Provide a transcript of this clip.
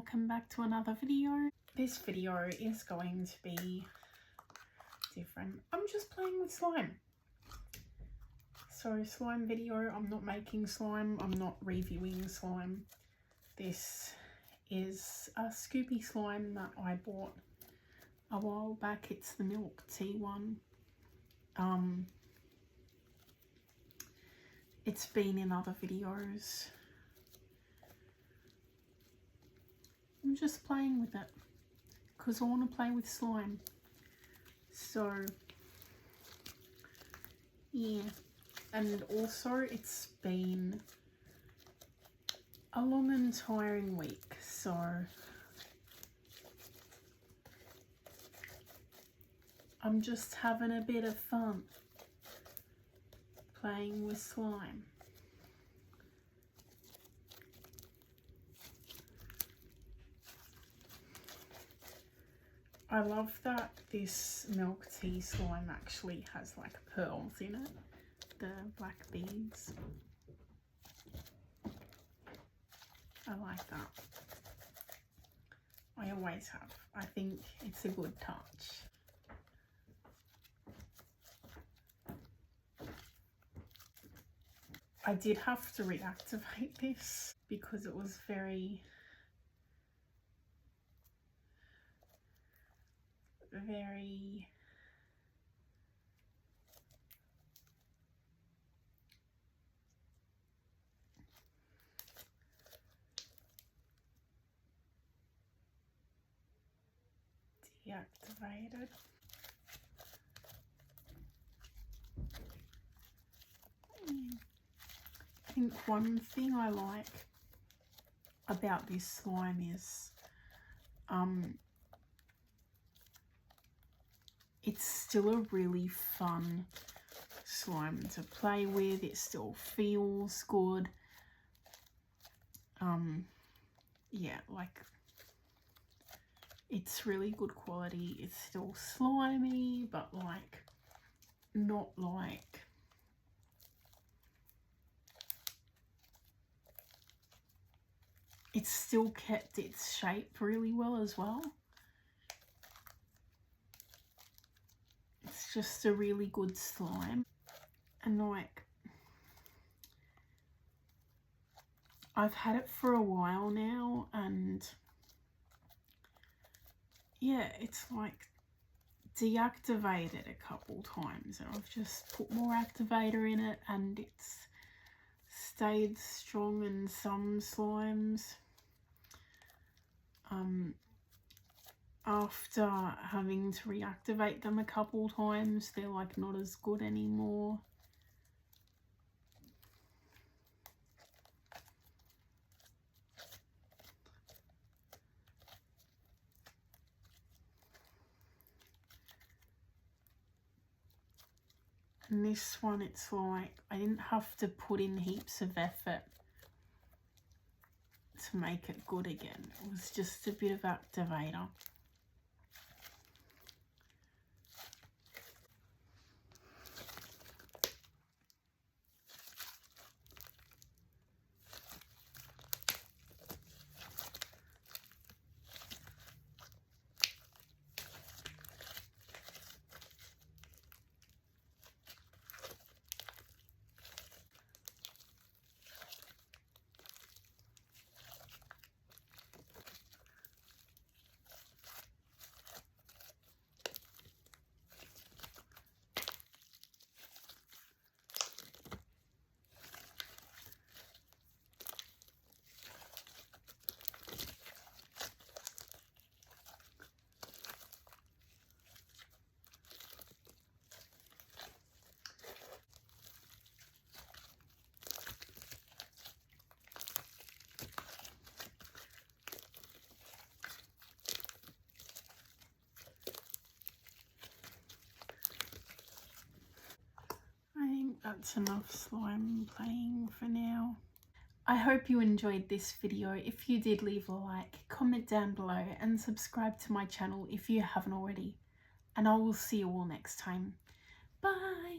welcome back to another video. This video is going to be different. I'm just playing with slime. So slime video, I'm not making slime, I'm not reviewing slime. This is a Scoopy slime that I bought a while back. It's the milk tea one. It's been in other videos. I'm just playing with it because I want to play with slime. So yeah, and also it's been a long and tiring week, so I'm just having a bit of fun playing with slime. I love that this milk tea slime actually has like pearls in it, the black beads. I like that. I always have. I think it's a good touch. I did have to reactivate this because it was very deactivated. I think one thing I like about this slime is it's still a really fun slime to play with. It still feels good. Yeah, like it's really good quality. It's still slimy, but like not like it's still kept its shape really well as well. It's just a really good slime, and like I've had it for a while now, and yeah, it's like deactivated a couple times, and I've just put more activator in it and it's stayed strong. In some slimes, after having to reactivate them a couple times, they're like not as good anymore. And this one, it's like I didn't have to put in heaps of effort to make it good again. It was just a bit of activator. That's enough slime playing for now. I hope you enjoyed this video. If you did, leave a like, comment down below and subscribe to my channel if you haven't already. And I will see you all next time. Bye!